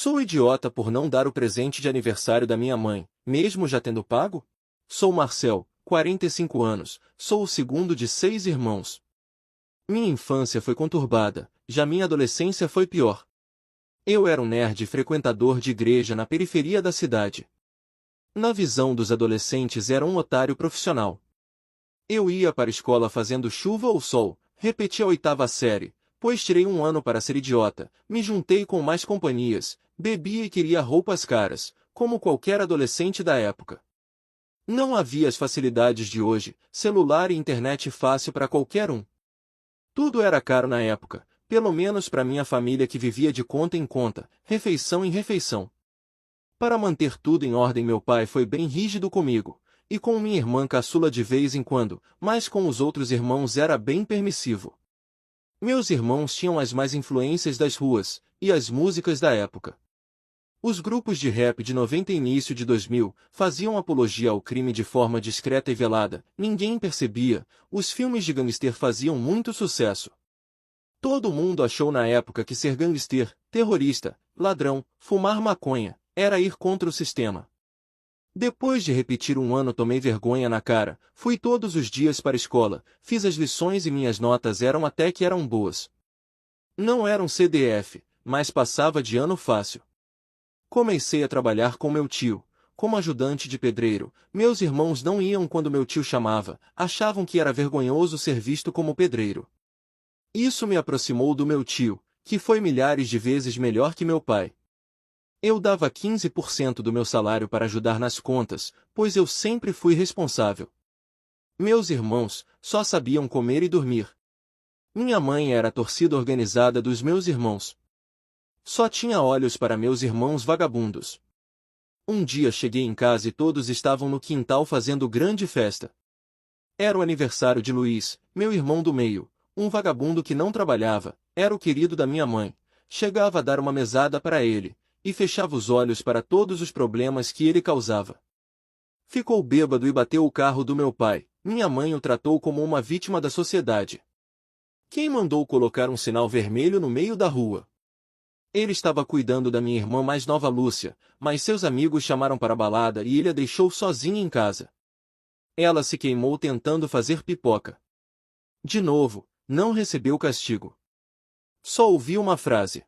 Sou idiota por não dar o presente de aniversário da minha mãe, mesmo já tendo pago? Sou Marcel, 45 anos, sou o segundo de 6 irmãos. Minha infância foi conturbada, já minha adolescência foi pior. Eu era um nerd frequentador de igreja na periferia da cidade. Na visão dos adolescentes era um otário profissional. Eu ia para a escola fazendo chuva ou sol, repeti a 8ª série, pois tirei um ano para ser idiota, me juntei com mais companhias, bebia e queria roupas caras, como qualquer adolescente da época. Não havia as facilidades de hoje, celular e internet fácil para qualquer um. Tudo era caro na época, pelo menos para minha família que vivia de conta em conta, refeição em refeição. Para manter tudo em ordem meu pai foi bem rígido comigo, e com minha irmã caçula de vez em quando, mas com os outros irmãos era bem permissivo. Meus irmãos tinham as mais influências das ruas, e as músicas da época. Os grupos de rap de 90 e início de 2000 faziam apologia ao crime de forma discreta e velada, ninguém percebia, os filmes de gangster faziam muito sucesso. Todo mundo achou na época que ser gangster, terrorista, ladrão, fumar maconha, era ir contra o sistema. Depois de repetir um ano tomei vergonha na cara, fui todos os dias para a escola, fiz as lições e minhas notas até que eram boas. Não era um CDF, mas passava de ano fácil. Comecei a trabalhar com meu tio, como ajudante de pedreiro. Meus irmãos não iam quando meu tio chamava, achavam que era vergonhoso ser visto como pedreiro. Isso me aproximou do meu tio, que foi milhares de vezes melhor que meu pai. Eu dava 15% do meu salário para ajudar nas contas, pois eu sempre fui responsável. Meus irmãos só sabiam comer e dormir. Minha mãe era a torcida organizada dos meus irmãos. Só tinha olhos para meus irmãos vagabundos. Um dia cheguei em casa e todos estavam no quintal fazendo grande festa. Era o aniversário de Luiz, meu irmão do meio, um vagabundo que não trabalhava, era o querido da minha mãe, chegava a dar uma mesada para ele, e fechava os olhos para todos os problemas que ele causava. Ficou bêbado e bateu o carro do meu pai, minha mãe o tratou como uma vítima da sociedade. Quem mandou colocar um sinal vermelho no meio da rua? Ele estava cuidando da minha irmã mais nova Lúcia, mas seus amigos chamaram para a balada e ele a deixou sozinha em casa. Ela se queimou tentando fazer pipoca. De novo, não recebeu castigo. Só ouvi uma frase.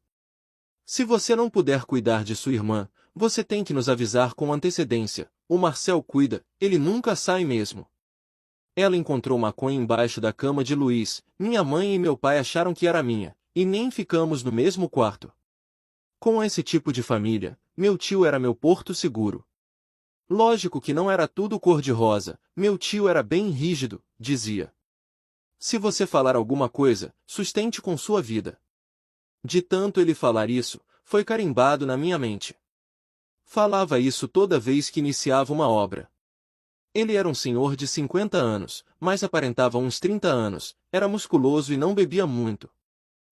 Se você não puder cuidar de sua irmã, você tem que nos avisar com antecedência. O Marcel cuida, ele nunca sai mesmo. Ela encontrou maconha embaixo da cama de Luiz, minha mãe e meu pai acharam que era minha, e nem ficamos no mesmo quarto. Com esse tipo de família, meu tio era meu porto seguro. Lógico que não era tudo cor-de-rosa, meu tio era bem rígido, dizia. Se você falar alguma coisa, sustente com sua vida. De tanto ele falar isso, foi carimbado na minha mente. Falava isso toda vez que iniciava uma obra. Ele era um senhor de 50 anos, mas aparentava uns 30 anos, era musculoso e não bebia muito.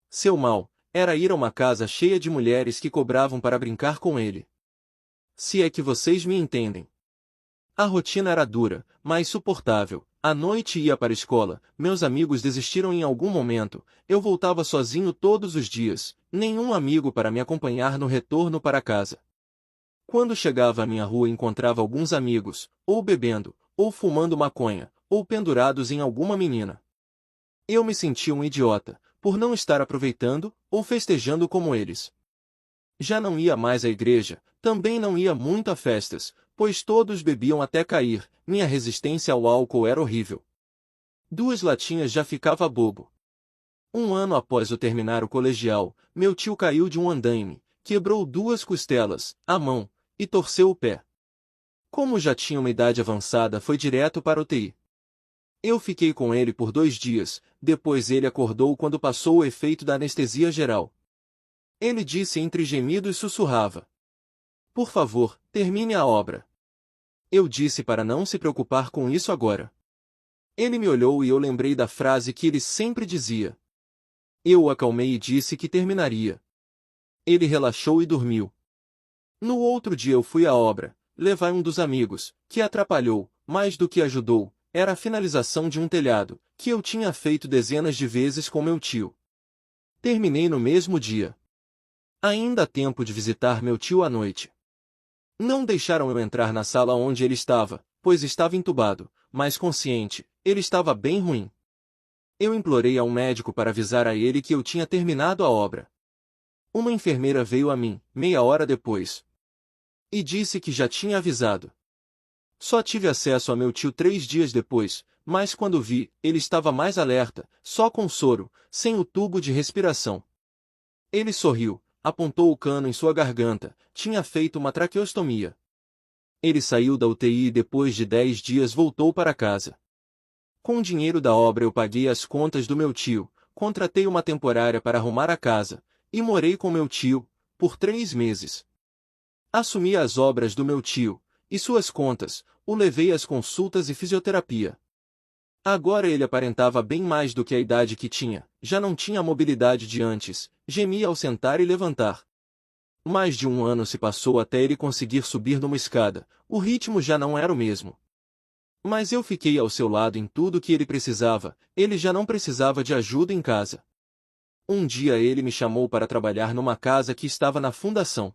Seu mal era ir a uma casa cheia de mulheres que cobravam para brincar com ele. Se é que vocês me entendem. A rotina era dura, mas suportável. À noite ia para a escola, meus amigos desistiram em algum momento, eu voltava sozinho todos os dias, nenhum amigo para me acompanhar no retorno para casa. Quando chegava à minha rua encontrava alguns amigos, ou bebendo, ou fumando maconha, ou pendurados em alguma menina. Eu me sentia um idiota, por não estar aproveitando, ou festejando como eles. Já não ia mais à igreja, também não ia muito a festas, pois todos bebiam até cair, minha resistência ao álcool era horrível. 2 latinhas já ficava bobo. Um ano após eu terminar o colegial, meu tio caiu de um andaime, quebrou 2 costelas, a mão, e torceu o pé. Como já tinha uma idade avançada, foi direto para a UTI. Eu fiquei com ele por 2 dias, depois ele acordou quando passou o efeito da anestesia geral. Ele disse entre gemidos e sussurrava: "Por favor, termine a obra." Eu disse para não se preocupar com isso agora. Ele me olhou e eu lembrei da frase que ele sempre dizia. Eu o acalmei e disse que terminaria. Ele relaxou e dormiu. No outro dia eu fui à obra, levai um dos amigos, que atrapalhou, mais do que ajudou, era a finalização de um telhado, que eu tinha feito dezenas de vezes com meu tio. Terminei no mesmo dia. Ainda há tempo de visitar meu tio à noite. Não deixaram eu entrar na sala onde ele estava, pois estava entubado, mas consciente, ele estava bem ruim. Eu implorei a um médico para avisar a ele que eu tinha terminado a obra. Uma enfermeira veio a mim, meia hora depois, e disse que já tinha avisado. Só tive acesso a meu tio 3 dias depois, mas quando vi, ele estava mais alerta, só com soro, sem o tubo de respiração. Ele sorriu, apontou o cano em sua garganta, tinha feito uma traqueostomia. Ele saiu da UTI e depois de 10 dias voltou para casa. Com o dinheiro da obra eu paguei as contas do meu tio, contratei uma temporária para arrumar a casa, e morei com meu tio, por 3 meses. Assumi as obras do meu tio, e suas contas, o levei às consultas e fisioterapia. Agora ele aparentava bem mais do que a idade que tinha, já não tinha a mobilidade de antes, gemia ao sentar e levantar. Mais de 1 ano se passou até ele conseguir subir numa escada, o ritmo já não era o mesmo. Mas eu fiquei ao seu lado em tudo o que ele precisava, ele já não precisava de ajuda em casa. Um dia ele me chamou para trabalhar numa casa que estava na fundação.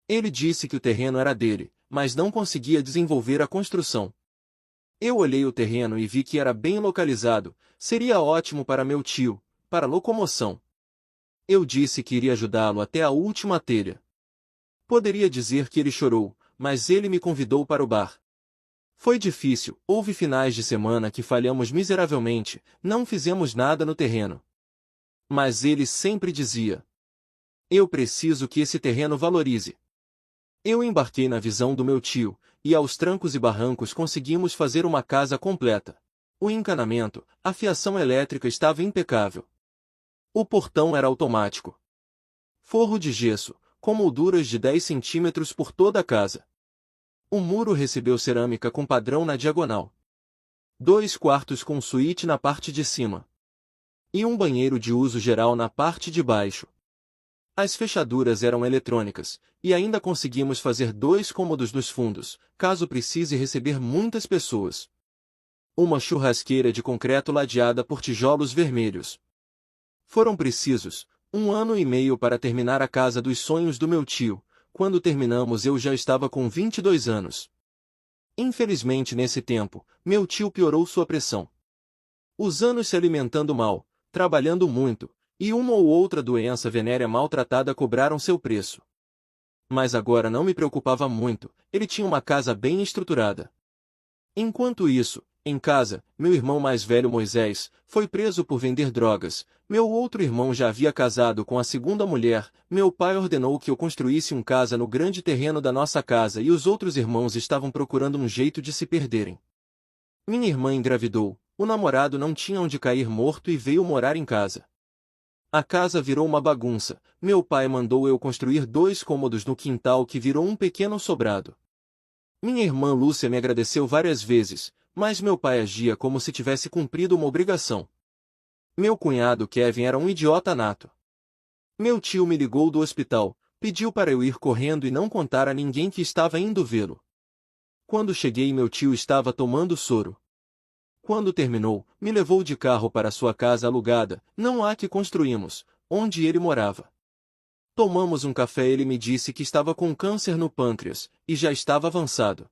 Ele disse que o terreno era dele, mas não conseguia desenvolver a construção. Eu olhei o terreno e vi que era bem localizado, seria ótimo para meu tio, para locomoção. Eu disse que iria ajudá-lo até a última telha. Poderia dizer que ele chorou, mas ele me convidou para o bar. Foi difícil, houve finais de semana que falhamos miseravelmente, não fizemos nada no terreno. Mas ele sempre dizia: eu preciso que esse terreno valorize. Eu embarquei na visão do meu tio, e aos trancos e barrancos conseguimos fazer uma casa completa. O encanamento, a fiação elétrica estava impecável. O portão era automático. Forro de gesso, com molduras de 10 centímetros por toda a casa. O muro recebeu cerâmica com padrão na diagonal. 2 quartos com suíte na parte de cima. E um banheiro de uso geral na parte de baixo. As fechaduras eram eletrônicas, e ainda conseguimos fazer 2 cômodos nos fundos, caso precise receber muitas pessoas. Uma churrasqueira de concreto ladeada por tijolos vermelhos. Foram precisos 1 ano e meio para terminar a casa dos sonhos do meu tio. Quando terminamos eu já estava com 22 anos. Infelizmente nesse tempo, meu tio piorou sua pressão. Os anos se alimentando mal, trabalhando muito, e uma ou outra doença venérea maltratada cobraram seu preço. Mas agora não me preocupava muito, ele tinha uma casa bem estruturada. Enquanto isso, em casa, meu irmão mais velho Moisés, foi preso por vender drogas, meu outro irmão já havia casado com a segunda mulher, meu pai ordenou que eu construísse uma casa no grande terreno da nossa casa e os outros irmãos estavam procurando um jeito de se perderem. Minha irmã engravidou, o namorado não tinha onde cair morto e veio morar em casa. A casa virou uma bagunça, meu pai mandou eu construir 2 cômodos no quintal que virou um pequeno sobrado. Minha irmã Lúcia me agradeceu várias vezes, mas meu pai agia como se tivesse cumprido uma obrigação. Meu cunhado Kevin era um idiota nato. Meu tio me ligou do hospital, pediu para eu ir correndo e não contar a ninguém que estava indo vê-lo. Quando cheguei meu tio estava tomando soro. Quando terminou, me levou de carro para sua casa alugada, não a que construímos, onde ele morava. Tomamos um café e ele me disse que estava com câncer no pâncreas, e já estava avançado.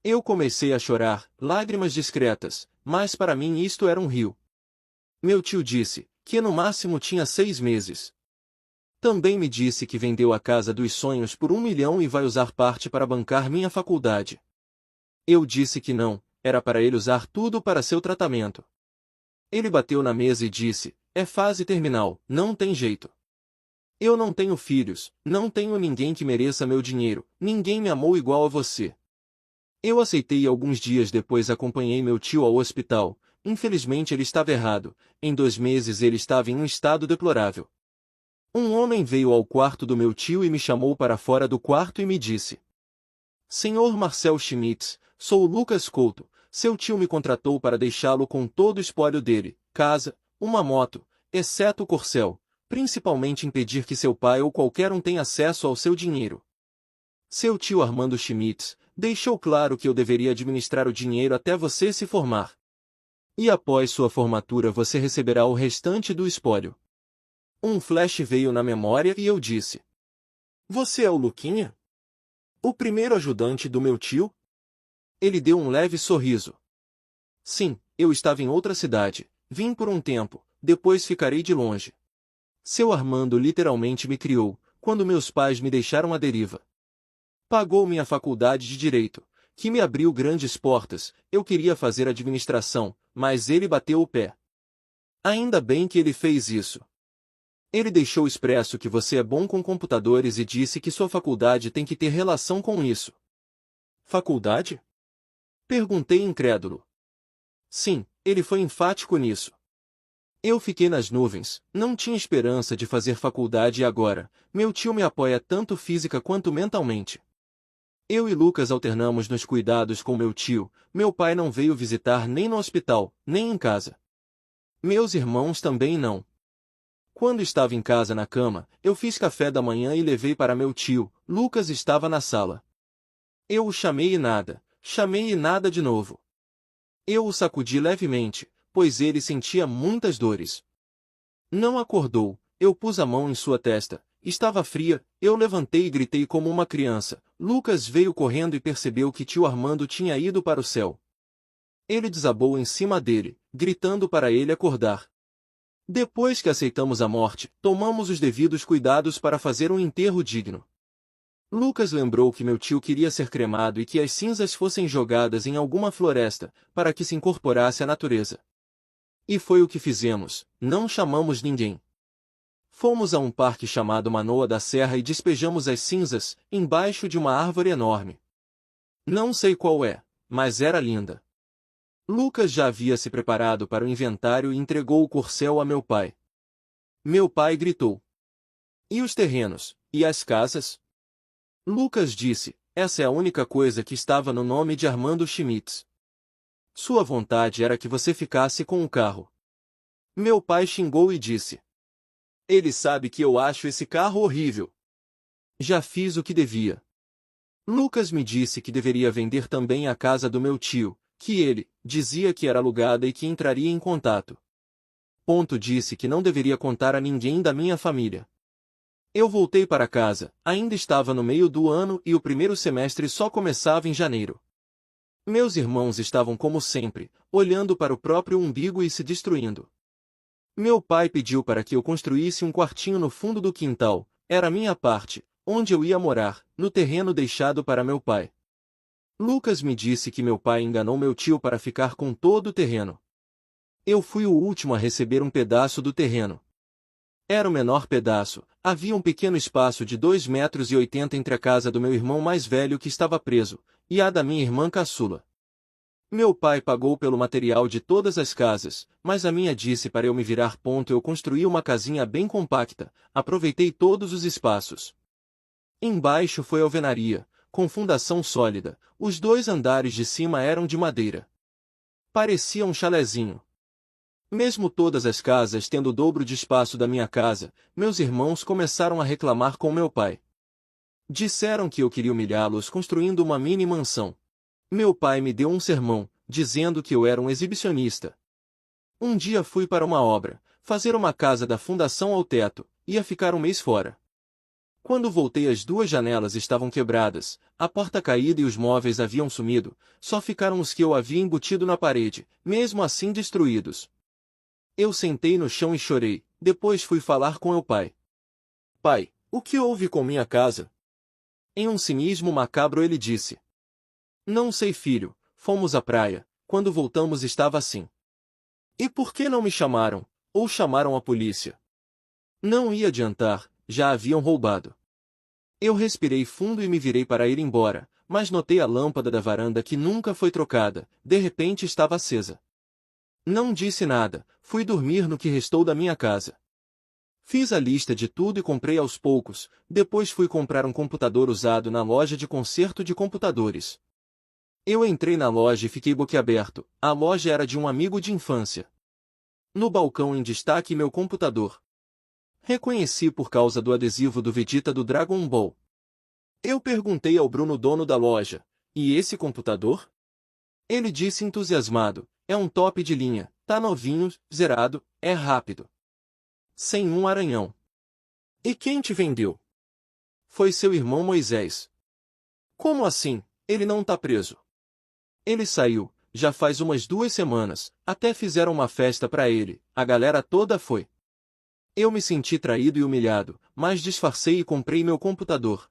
Eu comecei a chorar, lágrimas discretas, mas para mim isto era um rio. Meu tio disse, que no máximo tinha 6 meses. Também me disse que vendeu a casa dos sonhos por 1 milhão e vai usar parte para bancar minha faculdade. Eu disse que não, era para ele usar tudo para seu tratamento. Ele bateu na mesa e disse, é fase terminal, não tem jeito. Eu não tenho filhos, não tenho ninguém que mereça meu dinheiro, ninguém me amou igual a você. Eu aceitei e alguns dias depois acompanhei meu tio ao hospital. Infelizmente ele estava errado, em 2 meses ele estava em um estado deplorável. Um homem veio ao quarto do meu tio e me chamou para fora do quarto e me disse: Senhor Marcel Schmitz, sou o Lucas Couto, seu tio me contratou para deixá-lo com todo o espólio dele, casa, uma moto, exceto o corcel, principalmente impedir que seu pai ou qualquer um tenha acesso ao seu dinheiro. Seu tio Armando Schmitz deixou claro que eu deveria administrar o dinheiro até você se formar. E após sua formatura você receberá o restante do espólio. Um flash veio na memória e eu disse: Você é o Luquinha? O primeiro ajudante do meu tio? Ele deu um leve sorriso. Sim, eu estava em outra cidade. Vim por um tempo, depois ficarei de longe. Seu Armando literalmente me criou, quando meus pais me deixaram à deriva. Pagou minha faculdade de Direito, que me abriu grandes portas. Eu queria fazer administração, mas ele bateu o pé. Ainda bem que ele fez isso. Ele deixou expresso que você é bom com computadores e disse que sua faculdade tem que ter relação com isso. Faculdade? Perguntei incrédulo. Sim, ele foi enfático nisso. Eu fiquei nas nuvens, não tinha esperança de fazer faculdade e agora, meu tio me apoia tanto física quanto mentalmente. Eu e Lucas alternamos nos cuidados com meu tio, meu pai não veio visitar nem no hospital, nem em casa. Meus irmãos também não. Quando estava em casa na cama, eu fiz café da manhã e levei para meu tio. Lucas estava na sala. Eu o chamei e nada de novo. Eu o sacudi levemente, pois ele sentia muitas dores. Não acordou, eu pus a mão em sua testa, estava fria, eu levantei e gritei como uma criança. Lucas veio correndo e percebeu que tio Armando tinha ido para o céu. Ele desabou em cima dele, gritando para ele acordar. Depois que aceitamos a morte, tomamos os devidos cuidados para fazer um enterro digno. Lucas lembrou que meu tio queria ser cremado e que as cinzas fossem jogadas em alguma floresta, para que se incorporasse à natureza. E foi o que fizemos, não chamamos ninguém. Fomos a um parque chamado Manoa da Serra e despejamos as cinzas, embaixo de uma árvore enorme. Não sei qual é, mas era linda. Lucas já havia se preparado para o inventário e entregou o corcel a meu pai. Meu pai gritou: E os terrenos, e as casas? Lucas disse: Essa é a única coisa que estava no nome de Armando Schmitz. Sua vontade era que você ficasse com o carro. Meu pai xingou e disse: Ele sabe que eu acho esse carro horrível. Já fiz o que devia. Lucas me disse que deveria vender também a casa do meu tio, que ele dizia que era alugada e que entraria em contato. Disse que não deveria contar a ninguém da minha família. Eu voltei para casa, ainda estava no meio do ano e o primeiro semestre só começava em janeiro. Meus irmãos estavam como sempre, olhando para o próprio umbigo e se destruindo. Meu pai pediu para que eu construísse um quartinho no fundo do quintal, era a minha parte, onde eu ia morar, no terreno deixado para meu pai. Lucas me disse que meu pai enganou meu tio para ficar com todo o terreno. Eu fui o último a receber um pedaço do terreno. Era o menor pedaço, havia um pequeno espaço de 2,80 m entre a casa do meu irmão mais velho que estava preso, e a da minha irmã caçula. Meu pai pagou pelo material de todas as casas, mas a minha disse para eu me virar. Eu construí uma casinha bem compacta, aproveitei todos os espaços. Embaixo foi alvenaria, com fundação sólida, os 2 andares de cima eram de madeira. Parecia um chalezinho. Mesmo todas as casas tendo o dobro de espaço da minha casa, meus irmãos começaram a reclamar com meu pai. Disseram que eu queria humilhá-los construindo uma mini mansão. Meu pai me deu um sermão, dizendo que eu era um exibicionista. Um dia fui para uma obra, fazer uma casa da fundação ao teto, ia ficar um mês fora. Quando voltei as 2 janelas estavam quebradas, a porta caída e os móveis haviam sumido, só ficaram os que eu havia embutido na parede, mesmo assim destruídos. Eu sentei no chão e chorei, depois fui falar com meu pai. Pai, o que houve com minha casa? Em um cinismo macabro ele disse: Não sei, filho, fomos à praia, quando voltamos estava assim. E por que não me chamaram, ou chamaram a polícia? Não ia adiantar, já haviam roubado. Eu respirei fundo e me virei para ir embora, mas notei a lâmpada da varanda que nunca foi trocada, de repente estava acesa. Não disse nada, fui dormir no que restou da minha casa. Fiz a lista de tudo e comprei aos poucos, depois fui comprar um computador usado na loja de conserto de computadores. Eu entrei na loja e fiquei boquiaberto, a loja era de um amigo de infância. No balcão em destaque meu computador. Reconheci por causa do adesivo do Vegeta do Dragon Ball. Eu perguntei ao Bruno, dono da loja, e esse computador? Ele disse entusiasmado, é um top de linha, tá novinho, zerado, é rápido. sem um arranhão. E quem te vendeu? Foi seu irmão Moisés. Como assim? Ele não tá preso. Ele saiu, já faz umas 2 semanas, até fizeram uma festa pra ele, a galera toda foi. Eu me senti traído e humilhado, mas disfarcei e comprei meu computador.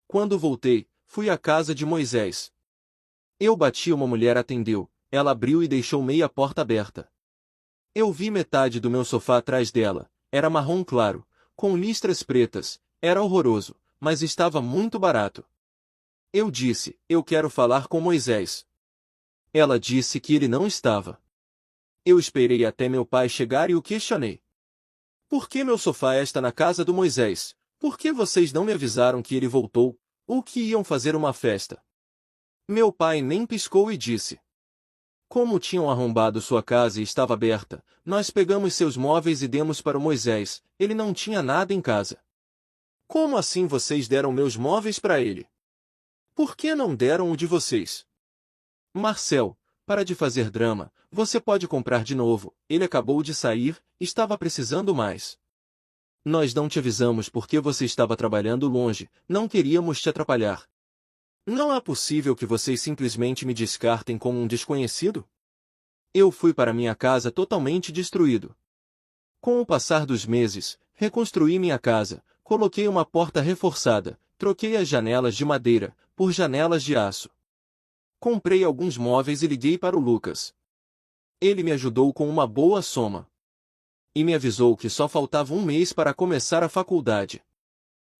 Quando voltei, fui à casa de Moisés. Eu bati, uma mulher atendeu, ela abriu e deixou meia porta aberta. Eu vi metade do meu sofá atrás dela, era marrom claro, com listras pretas, era horroroso, mas estava muito barato. Eu disse, eu quero falar com Moisés. Ela disse que ele não estava. Eu esperei até meu pai chegar e o questionei. Por que meu sofá está na casa do Moisés? Por que vocês não me avisaram que ele voltou, ou que iam fazer uma festa? Meu pai nem piscou e disse. Como tinham arrombado sua casa e estava aberta, nós pegamos seus móveis e demos para o Moisés, ele não tinha nada em casa. Como assim vocês deram meus móveis para ele? Por que não deram o de vocês? Marcel, para de fazer drama, você pode comprar de novo, ele acabou de sair, estava precisando mais. Nós não te avisamos porque você estava trabalhando longe, não queríamos te atrapalhar. Não é possível que vocês simplesmente me descartem como um desconhecido? Eu fui para minha casa totalmente destruído. Com o passar dos meses, reconstruí minha casa, coloquei uma porta reforçada, troquei as janelas de madeira por janelas de aço. Comprei alguns móveis e liguei para o Lucas. Ele me ajudou com uma boa soma. E me avisou que só faltava um mês para começar a faculdade.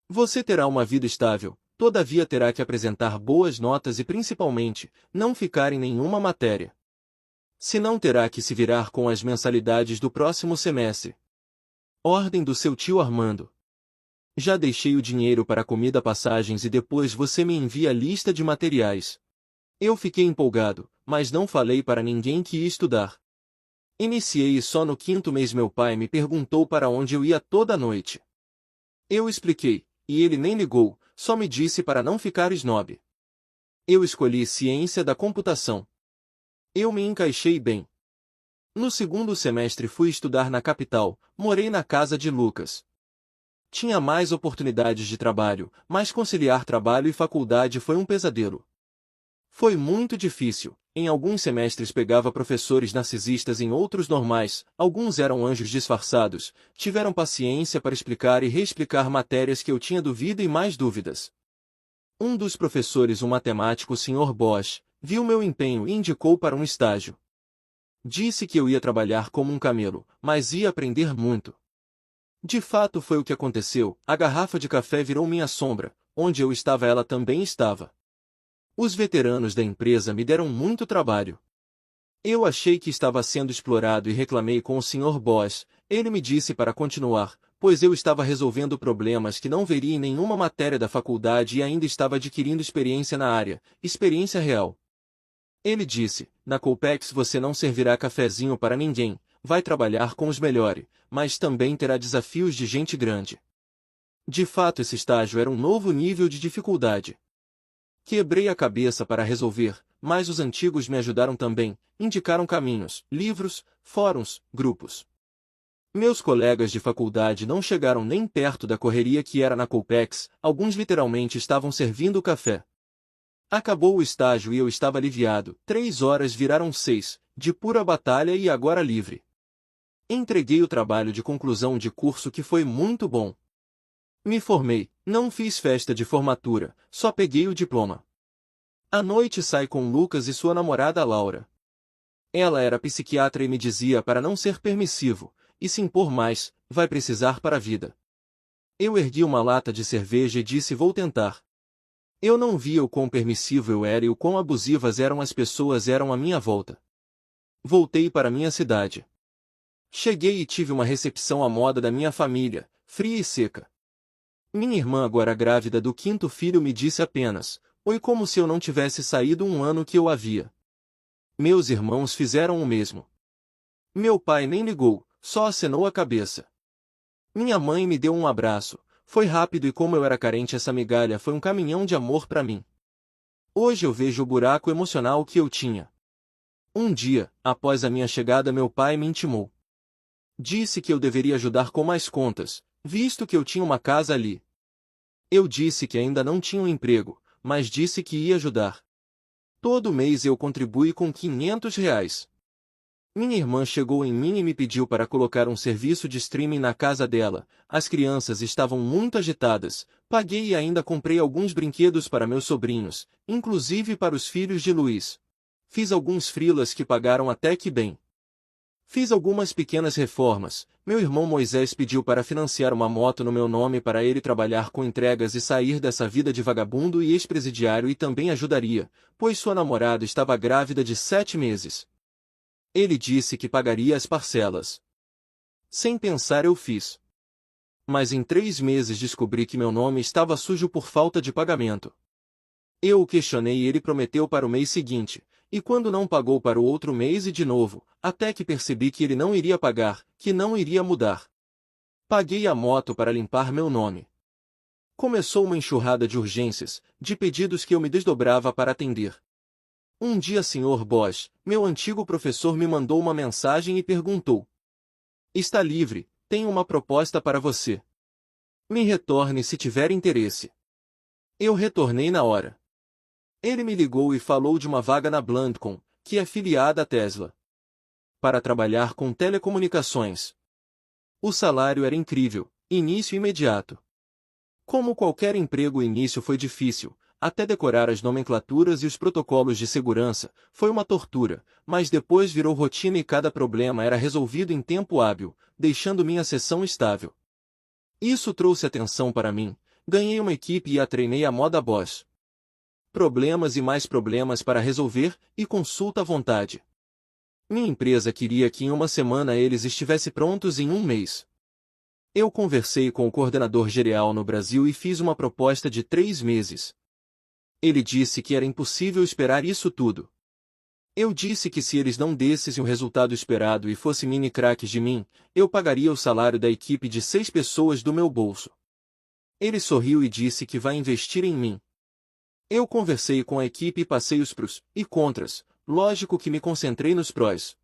Você terá uma vida estável, todavia terá que apresentar boas notas e principalmente, não ficar em nenhuma matéria. Senão terá que se virar com as mensalidades do próximo semestre. Ordem do seu tio Armando. Já deixei o dinheiro para comida, passagens e depois você me envia a lista de materiais. Eu fiquei empolgado, mas não falei para ninguém que ia estudar. Iniciei e só no 5º mês meu pai me perguntou para onde eu ia toda noite. Eu expliquei, e ele nem ligou, só me disse para não ficar snob. Eu escolhi ciência da computação. Eu me encaixei bem. No 2º semestre fui estudar na capital, morei na casa de Lucas. Tinha mais oportunidades de trabalho, mas conciliar trabalho e faculdade foi um pesadelo. Foi muito difícil, em alguns semestres pegava professores narcisistas, em outros normais, alguns eram anjos disfarçados, tiveram paciência para explicar e reexplicar matérias que eu tinha dúvida e mais dúvidas. Um dos professores, um matemático, o Sr. Bosch, viu meu empenho e indicou para um estágio. Disse que eu ia trabalhar como um camelo, mas ia aprender muito. De fato foi o que aconteceu, a garrafa de café virou minha sombra, onde eu estava ela também estava. Os veteranos da empresa me deram muito trabalho. Eu achei que estava sendo explorado e reclamei com o Sr. Bosch, ele me disse para continuar, pois eu estava resolvendo problemas que não veria em nenhuma matéria da faculdade e ainda estava adquirindo experiência na área, experiência real. Ele disse, na Colpex você não servirá cafezinho para ninguém, vai trabalhar com os melhores, mas também terá desafios de gente grande. De fato esse estágio era um novo nível de dificuldade. Quebrei a cabeça para resolver, mas os antigos me ajudaram também, indicaram caminhos, livros, fóruns, grupos. Meus colegas de faculdade não chegaram nem perto da correria que era na Colpex, alguns literalmente estavam servindo café. Acabou o estágio e eu estava aliviado, 3 horas viraram 6, de pura batalha e agora livre. Entreguei o trabalho de conclusão de curso que foi muito bom. Me formei, não fiz festa de formatura, só peguei o diploma. À noite saí com Lucas e sua namorada Laura. Ela era psiquiatra e me dizia para não ser permissivo, e se impor mais, vai precisar para a vida. Eu ergui uma lata de cerveja e disse vou tentar. Eu não via o quão permissivo eu era e o quão abusivas eram as pessoas à minha volta. Voltei para minha cidade. Cheguei e tive uma recepção à moda da minha família, fria e seca. Minha irmã, agora grávida do 5º filho, me disse apenas, oi, como se eu não tivesse saído um ano que eu havia. Meus irmãos fizeram o mesmo. Meu pai nem ligou, só acenou a cabeça. Minha mãe me deu um abraço, foi rápido e como eu era carente essa migalha foi um caminhão de amor para mim. Hoje eu vejo o buraco emocional que eu tinha. Um dia, após a minha chegada, meu pai me intimou. Disse que eu deveria ajudar com mais contas, visto que eu tinha uma casa ali. Eu disse que ainda não tinha um emprego, mas disse que ia ajudar. Todo mês eu contribuí com R$ 500. Minha irmã chegou em mim e me pediu para colocar um serviço de streaming na casa dela. As crianças estavam muito agitadas. Paguei e ainda comprei alguns brinquedos para meus sobrinhos, inclusive para os filhos de Luiz. Fiz alguns freelas que pagaram até que bem. Fiz algumas pequenas reformas. Meu irmão Moisés pediu para financiar uma moto no meu nome para ele trabalhar com entregas e sair dessa vida de vagabundo e ex-presidiário, e também ajudaria, pois sua namorada estava grávida de 7 meses. Ele disse que pagaria as parcelas. Sem pensar eu fiz. Mas em 3 meses descobri que meu nome estava sujo por falta de pagamento. Eu o questionei e ele prometeu para o mês seguinte, e quando não pagou para o outro mês e de novo, até que percebi que ele não iria pagar, que não iria mudar. Paguei a moto para limpar meu nome. Começou uma enxurrada de urgências, de pedidos que eu me desdobrava para atender. Um dia Sr. Bosch, meu antigo professor, me mandou uma mensagem e perguntou: "Está livre, tenho uma proposta para você. Me retorne se tiver interesse." Eu retornei na hora. Ele me ligou e falou de uma vaga na Blandcom, que é filiada à Tesla, para trabalhar com telecomunicações. O salário era incrível, início imediato. Como qualquer emprego, o início foi difícil. Até decorar as nomenclaturas e os protocolos de segurança, foi uma tortura, mas depois virou rotina e cada problema era resolvido em tempo hábil, deixando minha sessão estável. Isso trouxe atenção para mim, ganhei uma equipe e a treinei à moda Bosch. Problemas e mais problemas para resolver, e consulta à vontade. Minha empresa queria que em uma semana eles estivessem prontos em um mês. Eu conversei com o coordenador geral no Brasil e fiz uma proposta de 3 meses. Ele disse que era impossível esperar isso tudo. Eu disse que se eles não dessem o resultado esperado e fossem mini craques de mim, eu pagaria o salário da equipe de 6 pessoas do meu bolso. Ele sorriu e disse que vai investir em mim. Eu conversei com a equipe e passei os prós e contras, lógico que me concentrei nos prós.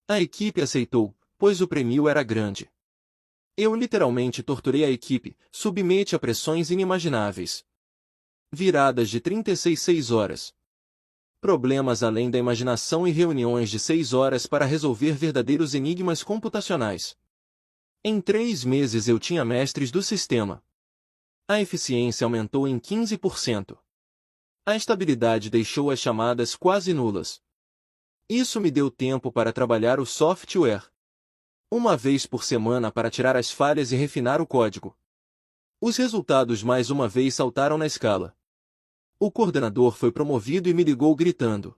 A equipe aceitou, pois o prêmio era grande. Eu literalmente torturei a equipe, submeti a pressões inimagináveis. Viradas de 36 horas. Problemas além da imaginação e reuniões de 6 horas para resolver verdadeiros enigmas computacionais. Em 3 meses eu tinha mestres do sistema. A eficiência aumentou em 15%. A estabilidade deixou as chamadas quase nulas. Isso me deu tempo para trabalhar o software. Uma vez por semana para tirar as falhas e refinar o código. Os resultados mais uma vez saltaram na escala. O coordenador foi promovido e me ligou gritando: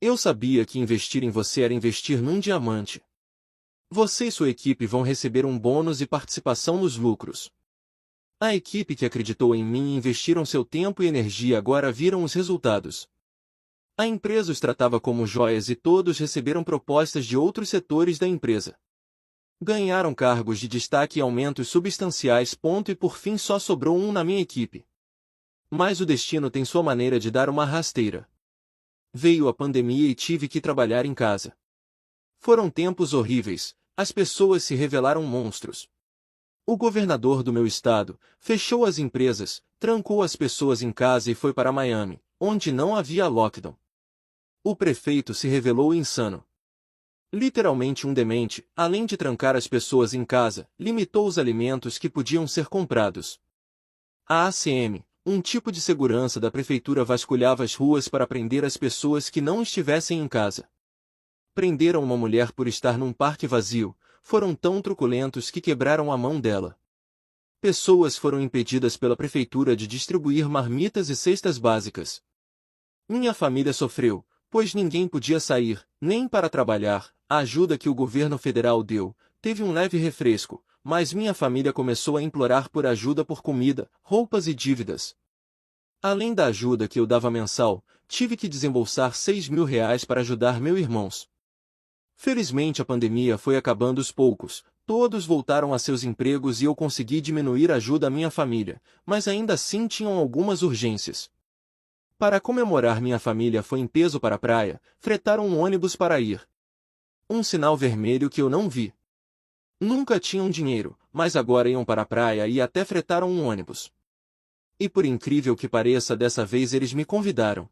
"Eu sabia que investir em você era investir num diamante. Você e sua equipe vão receber um bônus e participação nos lucros." A equipe que acreditou em mim e investiram seu tempo e energia agora viram os resultados. A empresa os tratava como joias e todos receberam propostas de outros setores da empresa. Ganharam cargos de destaque e aumentos substanciais. E por fim só sobrou um na minha equipe. Mas o destino tem sua maneira de dar uma rasteira. Veio a pandemia e tive que trabalhar em casa. Foram tempos horríveis, as pessoas se revelaram monstros. O governador do meu estado fechou as empresas, trancou as pessoas em casa e foi para Miami, onde não havia lockdown. O prefeito se revelou insano. Literalmente um demente, além de trancar as pessoas em casa, limitou os alimentos que podiam ser comprados. A ACM, um tipo de segurança da prefeitura, vasculhava as ruas para prender as pessoas que não estivessem em casa. Prenderam uma mulher por estar num parque vazio, foram tão truculentos que quebraram a mão dela. Pessoas foram impedidas pela prefeitura de distribuir marmitas e cestas básicas. Minha família sofreu, pois ninguém podia sair, nem para trabalhar. A ajuda que o governo federal deu, teve um leve refresco, mas minha família começou a implorar por ajuda por comida, roupas e dívidas. Além da ajuda que eu dava mensal, tive que desembolsar R$ 6.000 para ajudar meus irmãos. Felizmente a pandemia foi acabando aos poucos, todos voltaram a seus empregos e eu consegui diminuir a ajuda à minha família, mas ainda assim tinham algumas urgências. Para comemorar, minha família foi em peso para a praia, fretaram um ônibus para ir. Um sinal vermelho que eu não vi. Nunca tinham dinheiro, mas agora iam para a praia e até fretaram um ônibus. E por incrível que pareça, dessa vez eles me convidaram.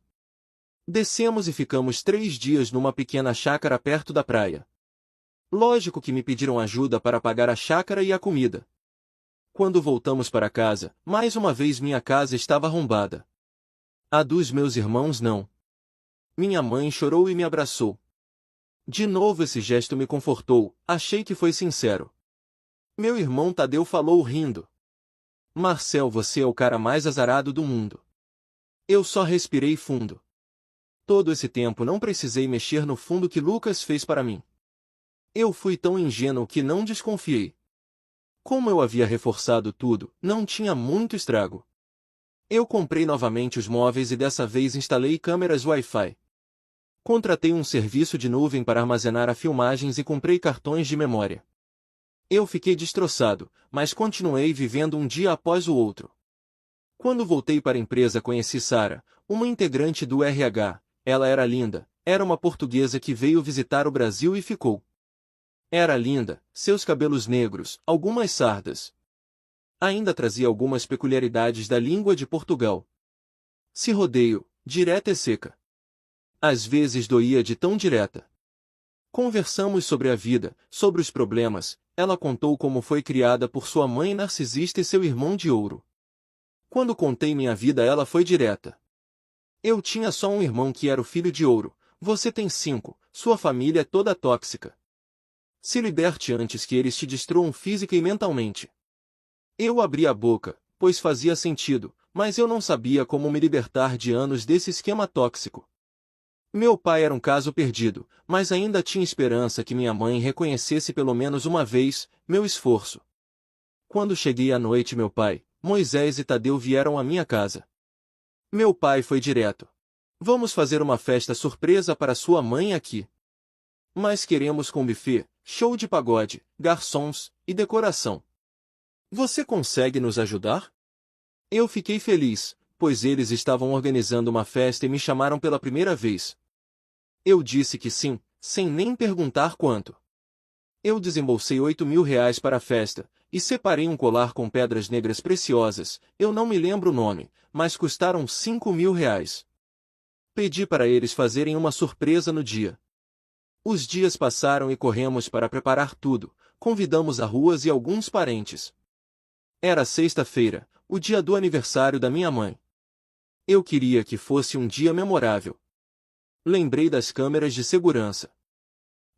Descemos e ficamos 3 dias numa pequena chácara perto da praia. Lógico que me pediram ajuda para pagar a chácara e a comida. Quando voltamos para casa, mais uma vez minha casa estava arrombada. A dos meus irmãos não. Minha mãe chorou e me abraçou. De novo esse gesto me confortou, achei que foi sincero. Meu irmão Tadeu falou rindo. Marcel, você é o cara mais azarado do mundo. Eu só respirei fundo. Todo esse tempo não precisei mexer no fundo que Lucas fez para mim. Eu fui tão ingênuo que não desconfiei. Como eu havia reforçado tudo, não tinha muito estrago. Eu comprei novamente os móveis e dessa vez instalei câmeras Wi-Fi. Contratei um serviço de nuvem para armazenar as filmagens e comprei cartões de memória. Eu fiquei destroçado, mas continuei vivendo um dia após o outro. Quando voltei para a empresa conheci Sara, uma integrante do RH. Ela era linda, era uma portuguesa que veio visitar o Brasil e ficou. Era linda, seus cabelos negros, algumas sardas. Ainda trazia algumas peculiaridades da língua de Portugal. Se rodeio, direta e seca. Às vezes doía de tão direta. Conversamos sobre a vida, sobre os problemas, ela contou como foi criada por sua mãe narcisista e seu irmão de ouro. Quando contei minha vida ela foi direta. Eu tinha só um irmão que era o filho de ouro, você tem 5, sua família é toda tóxica. Se liberte antes que eles te destruam física e mentalmente. Eu abri a boca, pois fazia sentido, mas eu não sabia como me libertar de anos desse esquema tóxico. Meu pai era um caso perdido, mas ainda tinha esperança que minha mãe reconhecesse pelo menos uma vez meu esforço. Quando cheguei à noite, meu pai, Moisés e Tadeu vieram à minha casa. Meu pai foi direto. Vamos fazer uma festa surpresa para sua mãe aqui. Mas queremos com buffet, show de pagode, garçons e decoração. Você consegue nos ajudar? Eu fiquei feliz, pois eles estavam organizando uma festa e me chamaram pela primeira vez. Eu disse que sim, sem nem perguntar quanto. Eu desembolsei R$ 8.000 para a festa, e separei um colar com pedras negras preciosas, eu não me lembro o nome, mas custaram R$ 5.000. Pedi para eles fazerem uma surpresa no dia. Os dias passaram e corremos para preparar tudo, convidamos a ruas e alguns parentes. Era sexta-feira, o dia do aniversário da minha mãe. Eu queria que fosse um dia memorável. Lembrei das câmeras de segurança.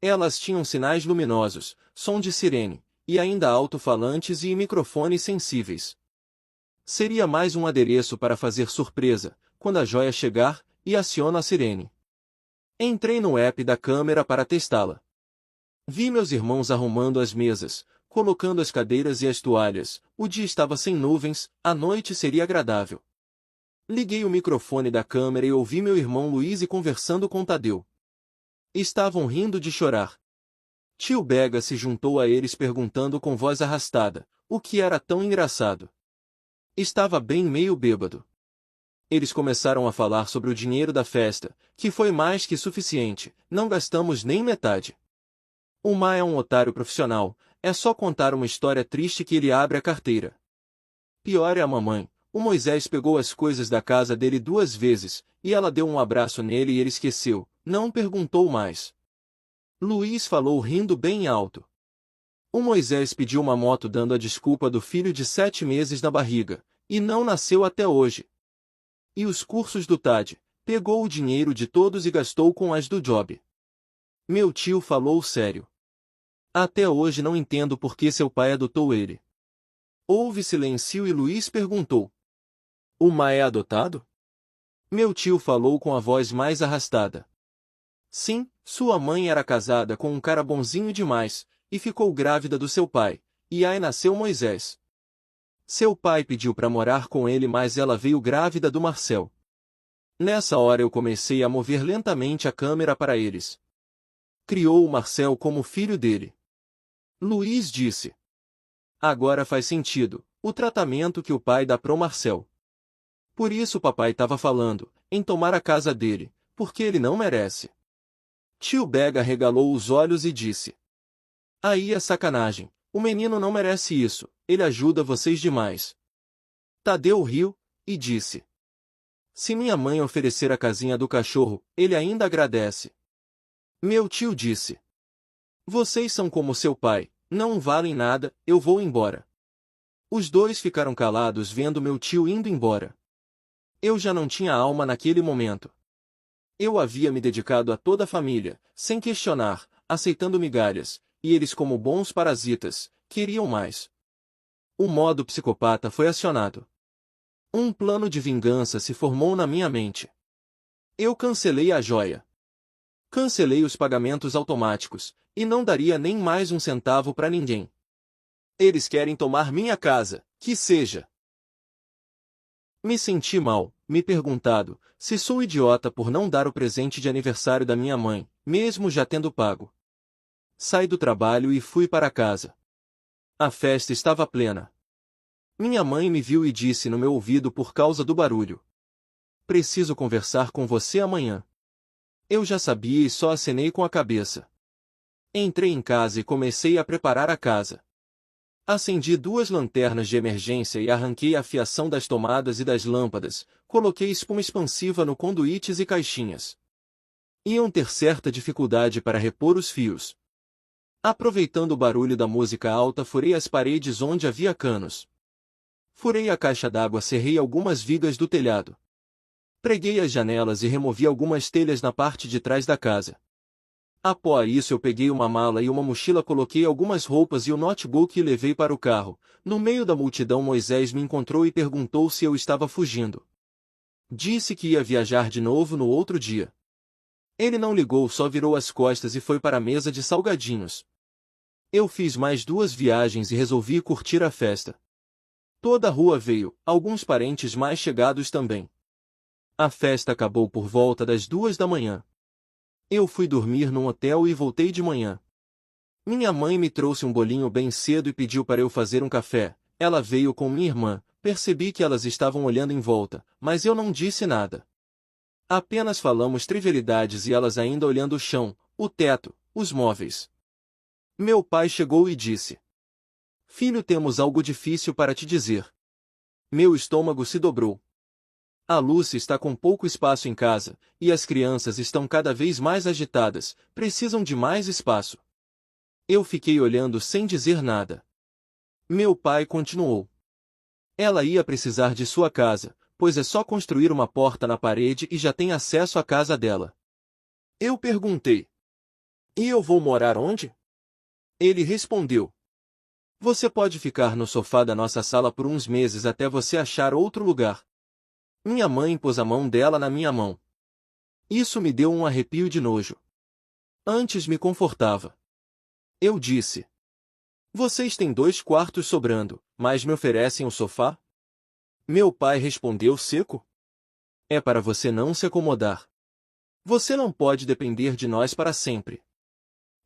Elas tinham sinais luminosos, som de sirene, e ainda alto-falantes e microfones sensíveis. Seria mais um adereço para fazer surpresa, quando a joia chegar, e aciona a sirene. Entrei no app da câmera para testá-la. Vi meus irmãos arrumando as mesas, colocando as cadeiras e as toalhas, o dia estava sem nuvens, a noite seria agradável. Liguei o microfone da câmera e ouvi meu irmão Luiz conversando com Tadeu. Estavam rindo de chorar. Tio Bega se juntou a eles perguntando com voz arrastada, o que era tão engraçado. Estava bem meio bêbado. Eles começaram a falar sobre o dinheiro da festa, que foi mais que suficiente, não gastamos nem metade. O Ma é um otário profissional, é só contar uma história triste que ele abre a carteira. Pior é a mamãe, o Moisés pegou as coisas da casa dele 2 vezes, e ela deu um abraço nele e ele esqueceu, não perguntou mais. Luiz falou rindo bem alto. O Moisés pediu uma moto dando a desculpa do filho de 7 meses na barriga, e não nasceu até hoje. E os cursos do TAD, pegou o dinheiro de todos e gastou com as do Job. Meu tio falou sério. Até hoje não entendo por que seu pai adotou ele. Houve silêncio e Luiz perguntou. O Ma é adotado? Meu tio falou com a voz mais arrastada. Sim, sua mãe era casada com um cara bonzinho demais, e ficou grávida do seu pai, e aí nasceu Moisés. Seu pai pediu para morar com ele, mas ela veio grávida do Marcel. Nessa hora eu comecei a mover lentamente a câmera para eles. Criou o Marcel como filho dele. Luiz disse. Agora faz sentido, o tratamento que o pai dá pro Marcel. Por isso o papai estava falando, em tomar a casa dele, porque ele não merece. Tio Bega regalou os olhos e disse. Aí é sacanagem, O menino não merece isso, ele ajuda vocês demais. Tadeu riu, e disse. Se minha mãe oferecer a casinha do cachorro, ele ainda agradece. Meu tio disse. Vocês são como seu pai, não valem nada, eu vou embora. Os dois ficaram calados vendo meu tio indo embora. Eu já não tinha alma naquele momento. Eu havia me dedicado a toda a família, sem questionar, aceitando migalhas, e eles como bons parasitas, queriam mais. O modo psicopata foi acionado. Um plano de vingança se formou na minha mente. Eu cancelei a joia. Cancelei os pagamentos automáticos, e não daria nem mais um centavo para ninguém. Eles querem tomar minha casa, que seja. Me senti mal, me perguntado, se sou idiota por não dar o presente de aniversário da minha mãe, mesmo já tendo pago. Saí do trabalho e fui para casa. A festa estava plena. Minha mãe me viu e disse no meu ouvido por causa do barulho. Preciso conversar com você amanhã. Eu já sabia e só acenei com a cabeça. Entrei em casa e comecei a preparar a casa. Acendi 2 lanternas de emergência e arranquei a fiação das tomadas e das lâmpadas, coloquei espuma expansiva no conduítes e caixinhas. Iam ter certa dificuldade para repor os fios. Aproveitando o barulho da música alta, furei as paredes onde havia canos. Furei a caixa d'água, serrei algumas vigas do telhado. Preguei as janelas e removi algumas telhas na parte de trás da casa. Após isso eu peguei uma mala e uma mochila, coloquei algumas roupas e o notebook e levei para o carro. No meio da multidão Moisés me encontrou e perguntou se eu estava fugindo. Disse que ia viajar de novo no outro dia. Ele não ligou, só virou as costas e foi para a mesa de salgadinhos. Eu fiz mais 2 viagens e resolvi curtir a festa. Toda a rua veio, alguns parentes mais chegados também. A festa acabou por volta das 2 da manhã. Eu fui dormir num hotel e voltei de manhã. Minha mãe me trouxe um bolinho bem cedo e pediu para eu fazer um café. Ela veio com minha irmã, percebi que elas estavam olhando em volta, mas eu não disse nada. Apenas falamos trivialidades e elas ainda olhando o chão, o teto, os móveis. Meu pai chegou e disse. Filho, temos algo difícil para te dizer. Meu estômago se dobrou. A Lúcia está com pouco espaço em casa, e as crianças estão cada vez mais agitadas, precisam de mais espaço. Eu fiquei olhando sem dizer nada. Meu pai continuou. Ela ia precisar de sua casa, pois é só construir uma porta na parede e já tem acesso à casa dela. Eu perguntei. E eu vou morar onde? Ele respondeu. Você pode ficar no sofá da nossa sala por uns meses até você achar outro lugar. Minha mãe pôs a mão dela na minha mão. Isso me deu um arrepio de nojo. Antes me confortava. Eu disse. Vocês têm 2 quartos sobrando, mas me oferecem o sofá? Meu pai respondeu seco. É para você não se acomodar. Você não pode depender de nós para sempre.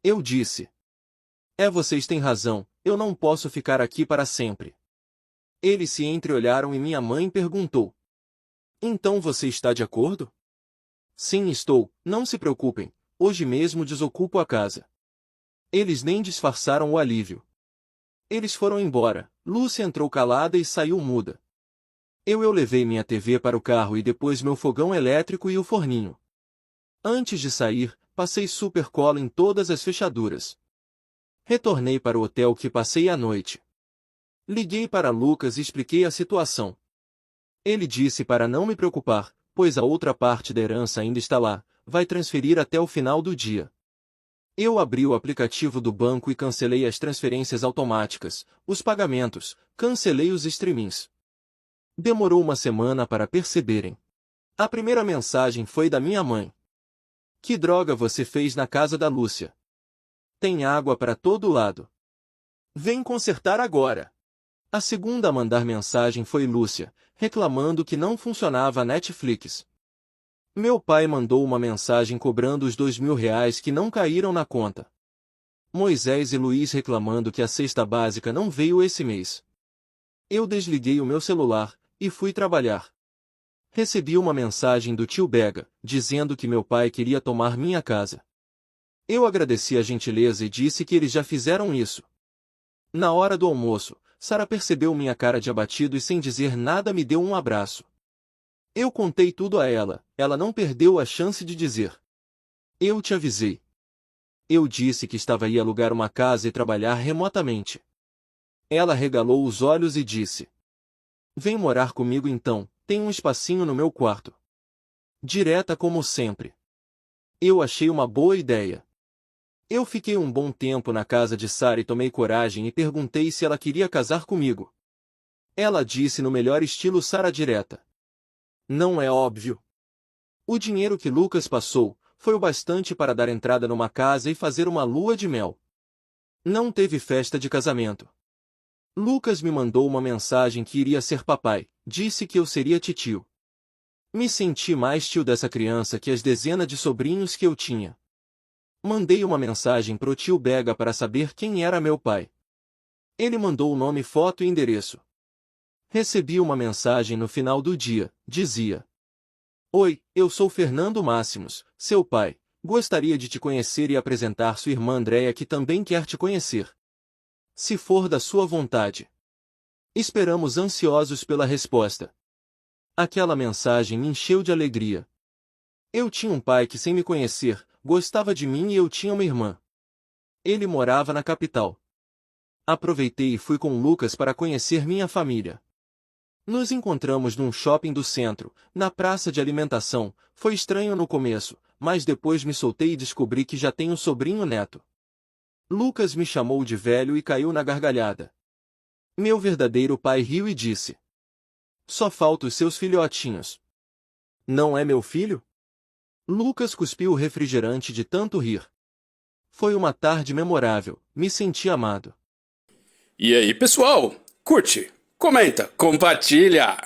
Eu disse. Vocês têm razão, eu não posso ficar aqui para sempre. Eles se entreolharam e minha mãe perguntou. Então você está de acordo? Sim, estou, não se preocupem, hoje mesmo desocupo a casa. Eles nem disfarçaram o alívio. Eles foram embora, Lúcia entrou calada e saiu muda. Eu levei minha TV para o carro e depois meu fogão elétrico e o forninho. Antes de sair, passei super cola em todas as fechaduras. Retornei para o hotel que passei a noite. Liguei para Lucas e expliquei a situação. Ele disse para não me preocupar, pois a outra parte da herança ainda está lá, vai transferir até o final do dia. Eu abri o aplicativo do banco e cancelei as transferências automáticas, os pagamentos, cancelei os streamings. Demorou uma semana para perceberem. A primeira mensagem foi da minha mãe. Que droga você fez na casa da Lúcia? Tem água para todo lado. Vem consertar agora. A segunda a mandar mensagem foi Lúcia, reclamando que não funcionava a Netflix. Meu pai mandou uma mensagem cobrando os R$ 2.000 que não caíram na conta. Moisés e Luiz reclamando que a cesta básica não veio esse mês. Eu desliguei o meu celular e fui trabalhar. Recebi uma mensagem do tio Bega, dizendo que meu pai queria tomar minha casa. Eu agradeci a gentileza e disse que eles já fizeram isso. Na hora do almoço, Sara percebeu minha cara de abatido e sem dizer nada me deu um abraço. Eu contei tudo a ela, ela não perdeu a chance de dizer. Eu te avisei. Eu disse que estava aí alugar uma casa e trabalhar remotamente. Ela regalou os olhos e disse: Vem morar comigo então, tem um espacinho no meu quarto. Direta como sempre. Eu achei uma boa ideia. Eu fiquei um bom tempo na casa de Sara e tomei coragem e perguntei se ela queria casar comigo. Ela disse no melhor estilo Sara direta: Não é óbvio. O dinheiro que Lucas passou foi o bastante para dar entrada numa casa e fazer uma lua de mel. Não teve festa de casamento. Lucas me mandou uma mensagem que iria ser papai, disse que eu seria titio. Me senti mais tio dessa criança que as dezenas de sobrinhos que eu tinha. Mandei uma mensagem pro tio Bega para saber quem era meu pai. Ele mandou o nome, foto e endereço. Recebi uma mensagem no final do dia, dizia: Oi, eu sou Fernando Máximos, seu pai. Gostaria de te conhecer e apresentar sua irmã Andréia que também quer te conhecer. Se for da sua vontade. Esperamos ansiosos pela resposta. Aquela mensagem me encheu de alegria. Eu tinha um pai que, sem me conhecer, gostava de mim e eu tinha uma irmã. Ele morava na capital. Aproveitei e fui com Lucas para conhecer minha família. Nos encontramos num shopping do centro, na praça de alimentação. Foi estranho no começo, mas depois me soltei e descobri que já tenho sobrinho neto. Lucas me chamou de velho e caiu na gargalhada. Meu verdadeiro pai riu e disse: Só falta os seus filhotinhos. Não é meu filho? Lucas cuspiu o refrigerante de tanto rir. Foi uma tarde memorável, me senti amado. E aí, pessoal? Curte, comenta, compartilha!